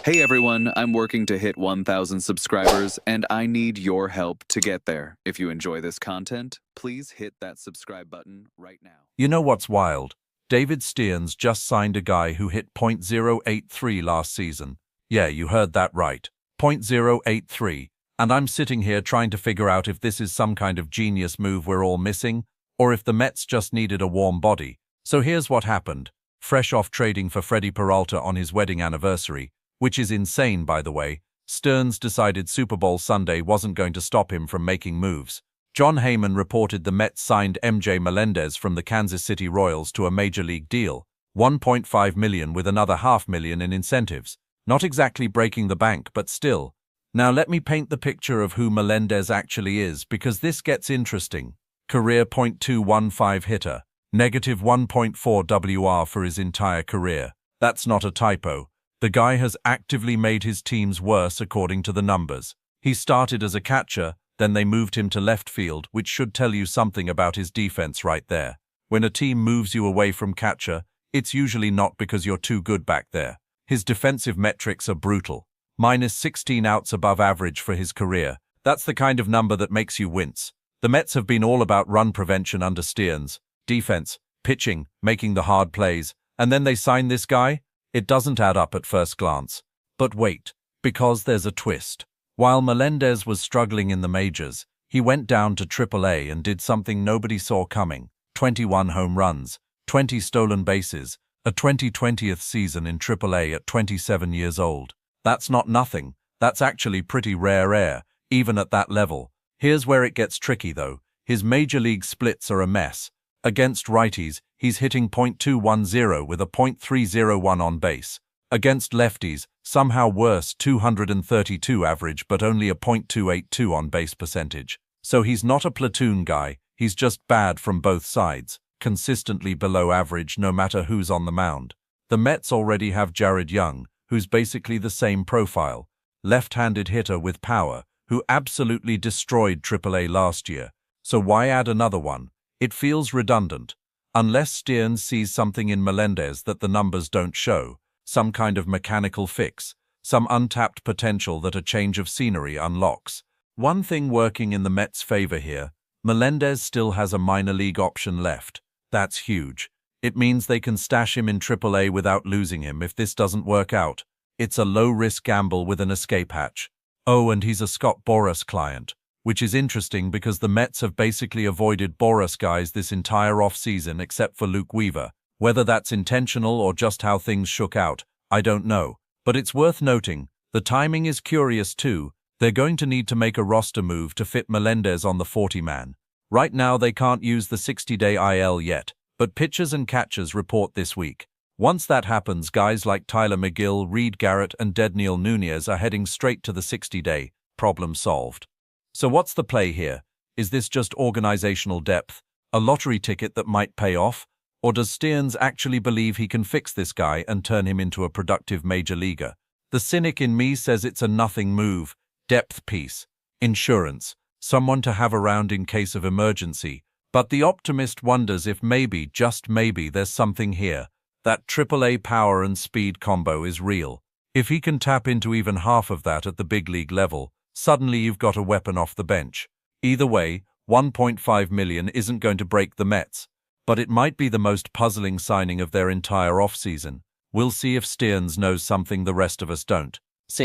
Hey everyone, I'm working to hit 1,000 subscribers, and I need your help to get there. If you enjoy this content, please hit that subscribe button right now. You know what's wild? David Stearns just signed a guy who hit .083 last season. Yeah, you heard that right. .083. And I'm sitting here trying to figure out if this is some kind of genius move we're all missing, or if the Mets just needed a warm body. So here's what happened. Fresh off trading for Freddy Peralta on his wedding anniversary, which is insane by the way, Stearns decided Super Bowl Sunday wasn't going to stop him from making moves. John Heyman reported the Mets signed MJ Melendez from the Kansas City Royals to a major league deal, $1.5 million with another $500,000 in incentives. Not exactly breaking the bank, but still. Now let me paint the picture of who Melendez actually is, because this gets interesting. Career .215 hitter, negative 1.4 WR for his entire career. That's not a typo. The guy has actively made his teams worse according to the numbers. He started as a catcher, then they moved him to left field, which should tell you something about his defense right there. When a team moves you away from catcher, it's usually not because you're too good back there. His defensive metrics are brutal. Minus 16 outs above average for his career. That's the kind of number that makes you wince. The Mets have been all about run prevention under Stearns. Defense, pitching, making the hard plays, and then they sign this guy? It doesn't add up at first glance. But wait, because there's a twist. While Melendez was struggling in the majors, he went down to AAA and did something nobody saw coming. 21 home runs, 20 stolen bases, a 2020th season in AAA at 27 years old. That's not nothing. That's actually pretty rare air, even at that level. Here's where it gets tricky though. His major league splits are a mess. Against righties, he's hitting .210 with a .301 on base. Against lefties, somehow worse, 232 average but only a .282 on base percentage. So he's not a platoon guy, he's just bad from both sides, consistently below average no matter who's on the mound. The Mets already have Jared Young, who's basically the same profile. Left-handed hitter with power, who absolutely destroyed AAA last year. So why add another one? It feels redundant. Unless Stearns sees something in Melendez that the numbers don't show, some kind of mechanical fix, some untapped potential that a change of scenery unlocks. One thing working in the Mets' favor here, Melendez still has a minor league option left. That's huge. It means they can stash him in AAA without losing him if this doesn't work out. It's a low-risk gamble with an escape hatch. Oh, and he's a Scott Boras client, which is interesting because the Mets have basically avoided Boras guys this entire offseason except for Luke Weaver. Whether that's intentional or just how things shook out, I don't know. But it's worth noting, the timing is curious too. They're going to need to make a roster move to fit Melendez on the 40-man. Right now they can't use the 60-day IL yet, but pitchers and catchers report this week. Once that happens, guys like Tyler McGill, Reed Garrett, and Dedniel Nunez are heading straight to the 60-day, problem solved. So what's the play here? Is this just organizational depth, a lottery ticket that might pay off? Or does Stearns actually believe he can fix this guy and turn him into a productive major leaguer? The cynic in me says it's a nothing move, depth piece, insurance, someone to have around in case of emergency. But the optimist wonders if maybe, just maybe, there's something here. That AAA power and speed combo is real. If he can tap into even half of that at the big league level, suddenly you've got a weapon off the bench. Either way, $1.5 million isn't going to break the Mets, but it might be the most puzzling signing of their entire offseason. We'll see if Stearns knows something the rest of us don't.